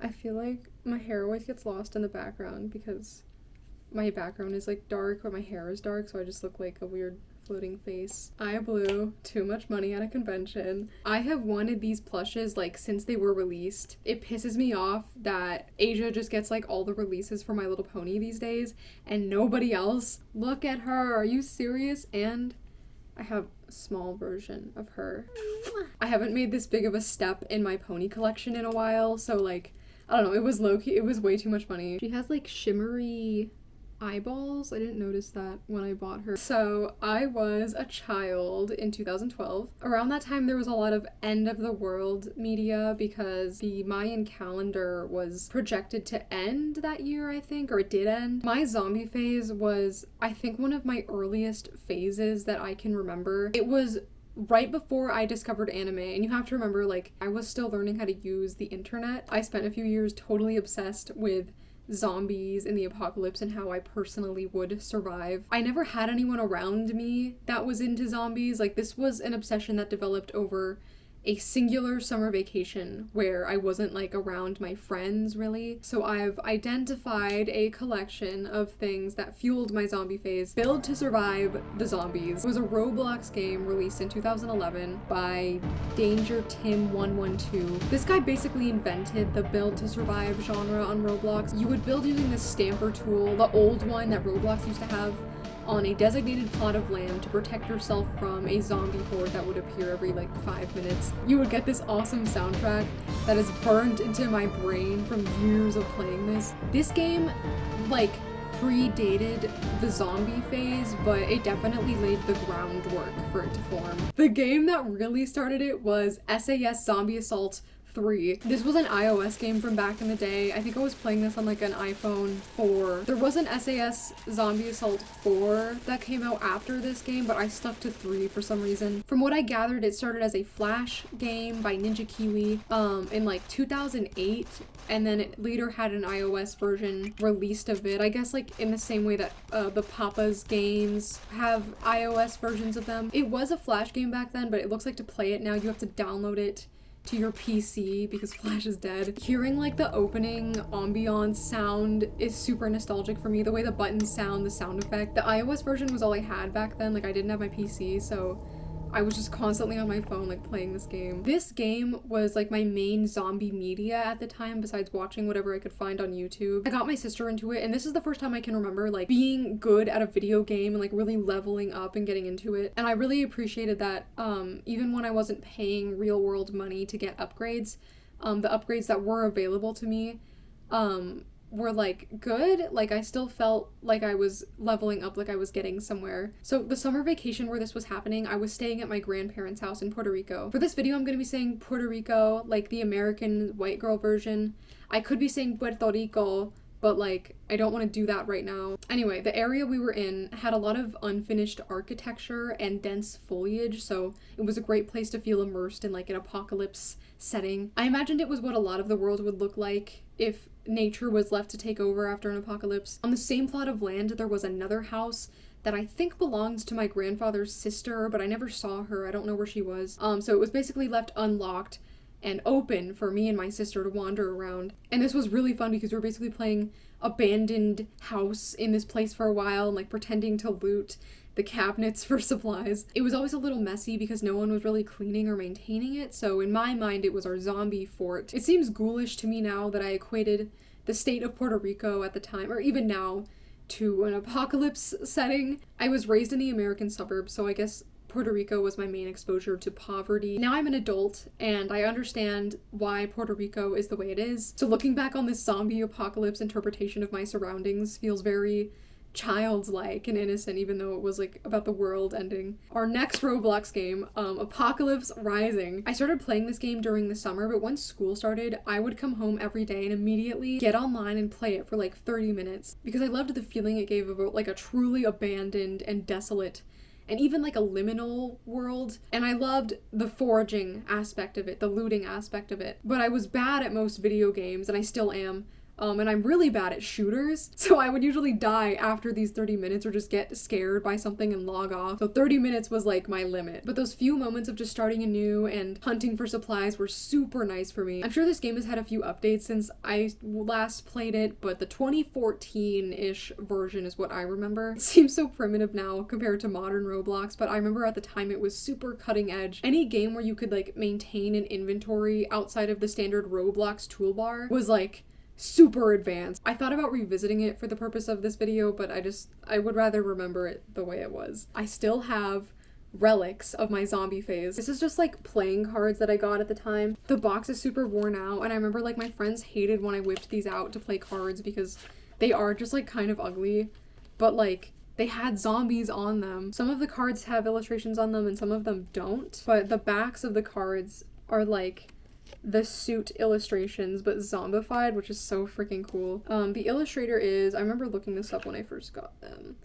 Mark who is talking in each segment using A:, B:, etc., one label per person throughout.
A: I feel like my hair always gets lost in the background because my background is like dark, but my hair is dark, so I just look like a weird floating face. I blew too much money at a convention. I have wanted these plushes like since they were released. It pisses me off that Asia just gets like all the releases for My Little Pony these days and nobody else. Look at her, are you serious? And I have a small version of her. I haven't made this big of a step in my pony collection in a while, so like, I don't know, it was low-key, it was way too much money. She has like shimmery eyeballs. I didn't notice that when I bought her. So I was a child in 2012. Around that time there was a lot of end of the world media because the Mayan calendar was projected to end that year, I think, or it did end. My zombie phase was, I think, one of my earliest phases that I can remember. It was right before I discovered anime, and you have to remember, like, I was still learning how to use the internet. I spent a few years totally obsessed with zombies in the apocalypse and how I personally would survive. I never had anyone around me that was into zombies. Like, this was an obsession that developed over a singular summer vacation where I wasn't like around my friends really. So I've identified a collection of things that fueled my zombie phase. Build to Survive the Zombies. It was a Roblox game released in 2011 by Danger Tim 112. This guy basically invented the build to survive genre on Roblox. You would build using this stamper tool, the old one that Roblox used to have, on a designated plot of land to protect yourself from a zombie horde that would appear every like 5 minutes. You would get this awesome soundtrack that is burned into my brain from years of playing this. This game like predated the zombie phase, but it definitely laid the groundwork for it to form. The game that really started it was SAS Zombie Assault 3. This was an iOS game from back in the day. I think I was playing this on like an iPhone 4. There was an SAS Zombie Assault 4 that came out after this game, but I stuck to 3 for some reason. From what I gathered, it started as a Flash game by Ninja Kiwi in like 2008, and then it later had an iOS version released of it. I guess like in the same way that the Papa's games have iOS versions of them. It was a Flash game back then, but it looks like to play it now you have to download it to your PC because Flash is dead. Hearing like the opening ambiance sound is super nostalgic for me. The way the buttons sound, the sound effect. The iOS version was all I had back then. Like I didn't have my PC, so I was just constantly on my phone like playing this game. This game was like my main zombie media at the time besides watching whatever I could find on YouTube. I got my sister into it, and this is the first time I can remember like being good at a video game and like really leveling up and getting into it. And I really appreciated that even when I wasn't paying real world money to get upgrades, the upgrades that were available to me were like good. Like I still felt like I was leveling up, like I was getting somewhere. So the summer vacation where this was happening, I was staying at my grandparents' house in Puerto Rico. For this video I'm gonna be saying Puerto Rico, like the American white girl version. I could be saying Puerto Rico, but like I don't want to do that right now. Anyway, the area we were in had a lot of unfinished architecture and dense foliage, so it was a great place to feel immersed in like an apocalypse setting. I imagined it was what a lot of the world would look like if nature was left to take over after an apocalypse. On the same plot of land there was another house that I think belongs to my grandfather's sister, but I never saw her. I don't know where she was. So it was basically left unlocked and open for me and my sister to wander around. And this was really fun because we were basically playing abandoned house in this place for a while and like pretending to loot the cabinets for supplies. It was always a little messy because no one was really cleaning or maintaining it, so in my mind it was our zombie fort. It seems ghoulish to me now that I equated the state of Puerto Rico at the time, or even now, to an apocalypse setting. I was raised in the American suburbs, so I guess Puerto Rico was my main exposure to poverty. Now I'm an adult and I understand why Puerto Rico is the way it is. So looking back on this zombie apocalypse interpretation of my surroundings feels very childlike and innocent, even though it was like about the world ending. Our next Roblox game, Apocalypse Rising. I started playing this game during the summer, but once school started, I would come home every day and immediately get online and play it for like 30 minutes because I loved the feeling it gave of like a truly abandoned and desolate and even like a liminal world. And I loved the foraging aspect of it, the looting aspect of it. But I was bad at most video games, and I still am, and I'm really bad at shooters, so I would usually die after these 30 minutes or just get scared by something and log off. So 30 minutes was like my limit. But those few moments of just starting anew and hunting for supplies were super nice for me. I'm sure this game has had a few updates since I last played it, but the 2014-ish version is what I remember. It seems so primitive now compared to modern Roblox, but I remember at the time it was super cutting edge. Any game where you could like maintain an inventory outside of the standard Roblox toolbar was like super advanced. I thought about revisiting it for the purpose of this video, but I would rather remember it the way it was. I still have relics of my zombie phase. This is just like playing cards that I got at the time. The box is super worn out, and I remember like my friends hated when I whipped these out to play cards because they are just like kind of ugly, but like they had zombies on them. Some of the cards have illustrations on them and some of them don't, but the backs of the cards are like the suit illustrations but zombified, which is so freaking cool. The illustrator is, I remember looking this up when I first got them,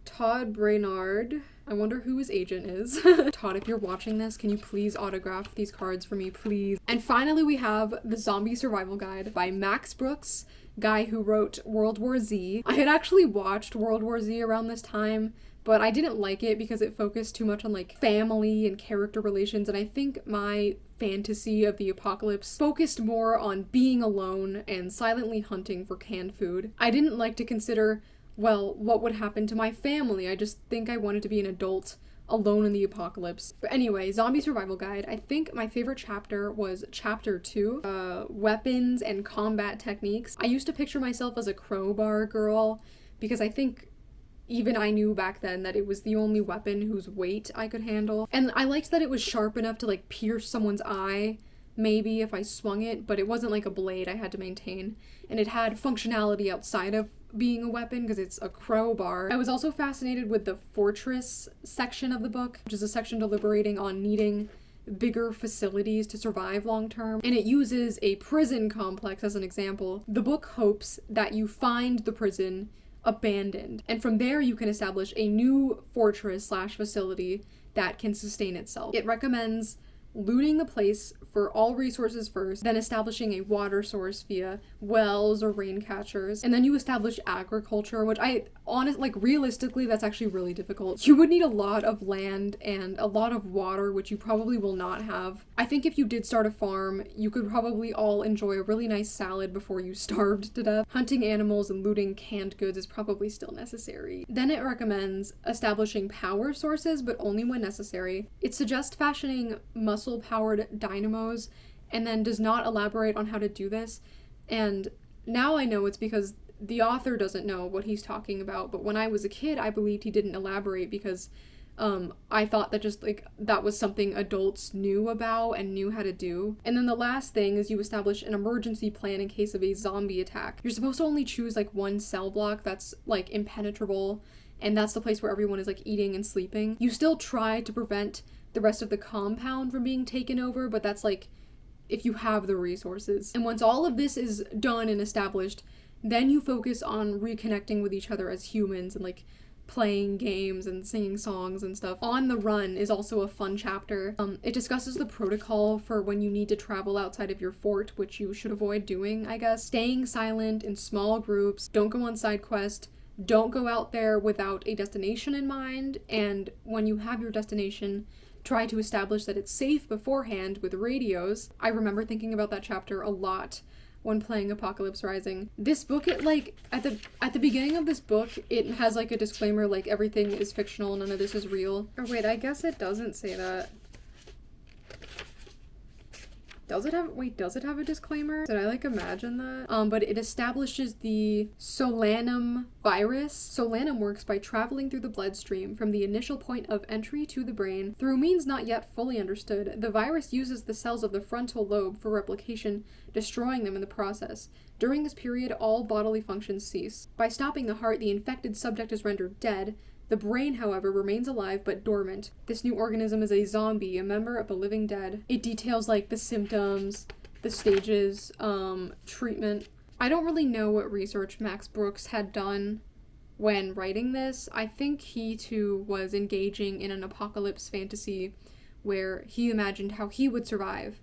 A: Todd Brainard. I wonder who his agent is. Todd, if you're watching this, can you please autograph these cards for me, please? And finally we have the Zombie Survival Guide by Max Brooks, guy who wrote World War Z. I had actually watched World War Z around this time, but I didn't like it because it focused too much on like family and character relations, and I think my fantasy of the apocalypse focused more on being alone and silently hunting for canned food. I didn't like to consider, well, what would happen to my family? I just think I wanted to be an adult alone in the apocalypse. But anyway, Zombie Survival Guide. I think my favorite chapter was chapter 2, weapons and combat techniques. I used to picture myself as a crowbar girl because I think even I knew back then that it was the only weapon whose weight I could handle. And I liked that it was sharp enough to like pierce someone's eye, maybe if I swung it, but it wasn't like a blade I had to maintain. And it had functionality outside of being a weapon because it's a crowbar. I was also fascinated with the fortress section of the book, which is a section deliberating on needing bigger facilities to survive long term, and it uses a prison complex as an example. The book hopes that you find the prison abandoned, and from there you can establish a new fortress / facility that can sustain itself. It recommends looting the place for all resources first, then establishing a water source via wells or rain catchers, and then you establish agriculture, which realistically, that's actually really difficult. You would need a lot of land and a lot of water, which you probably will not have. I think if you did start a farm, you could probably all enjoy a really nice salad before you starved to death. Hunting animals and looting canned goods is probably still necessary. Then it recommends establishing power sources, but only when necessary. It suggests fashioning muscle-powered dynamos, and then does not elaborate on how to do this. And now I know it's because the author doesn't know what he's talking about, but when I was a kid, I believed he didn't elaborate because I thought that just like that was something adults knew about and knew how to do. And then the last thing is you establish an emergency plan in case of a zombie attack. You're supposed to only choose like one cell block that's like impenetrable, and that's the place where everyone is like eating and sleeping. You still try to prevent the rest of the compound from being taken over, but that's like if you have the resources. And once all of this is done and established, then you focus on reconnecting with each other as humans and like playing games and singing songs and stuff. On the Run is also a fun chapter. It discusses the protocol for when you need to travel outside of your fort, which you should avoid doing, I guess. Staying silent in small groups, don't go on side quest, don't go out there without a destination in mind, and when you have your destination, try to establish that it's safe beforehand with radios. I remember thinking about that chapter a lot when playing Apocalypse Rising. This book, it like at the beginning of this book, it has like a disclaimer like everything is fictional, none of this is real. Or wait, I guess it doesn't say that. Does it have a disclaimer? Did I like imagine that? But it establishes the Solanum virus. Solanum works by traveling through the bloodstream from the initial point of entry to the brain through means not yet fully understood. The virus uses the cells of the frontal lobe for replication, destroying them in the process. During this period, all bodily functions cease. By stopping the heart, the infected subject is rendered dead. The brain, however, remains alive but dormant. This new organism is a zombie, a member of the living dead. It details like the symptoms, the stages, treatment. I don't really know what research Max Brooks had done when writing this. I think he too was engaging in an apocalypse fantasy where he imagined how he would survive.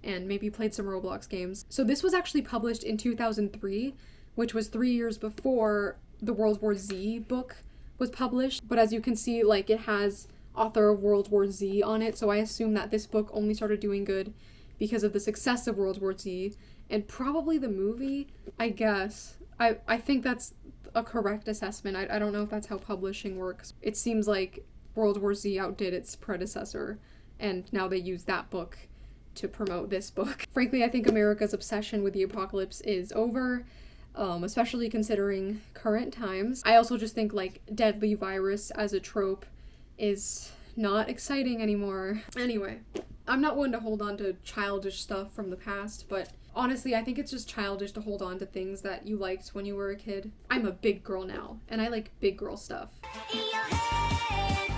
A: and maybe played some Roblox games. So this was actually published in 2003, which was 3 years before the World War Z book was published. But as you can see, like, it has author of World War Z on it, so I assume that this book only started doing good because of the success of World War Z, and probably the movie, I guess. I think that's a correct assessment. I don't know if that's how publishing works. It seems like World War Z outdid its predecessor, and now they use that book to promote this book. Frankly, I think America's obsession with the apocalypse is over, especially considering current times. I also just think, like, deadly virus as a trope is not exciting anymore. Anyway, I'm not one to hold on to childish stuff from the past, but honestly, I think it's just childish to hold on to things that you liked when you were a kid. I'm a big girl now, and I like big girl stuff. In your head,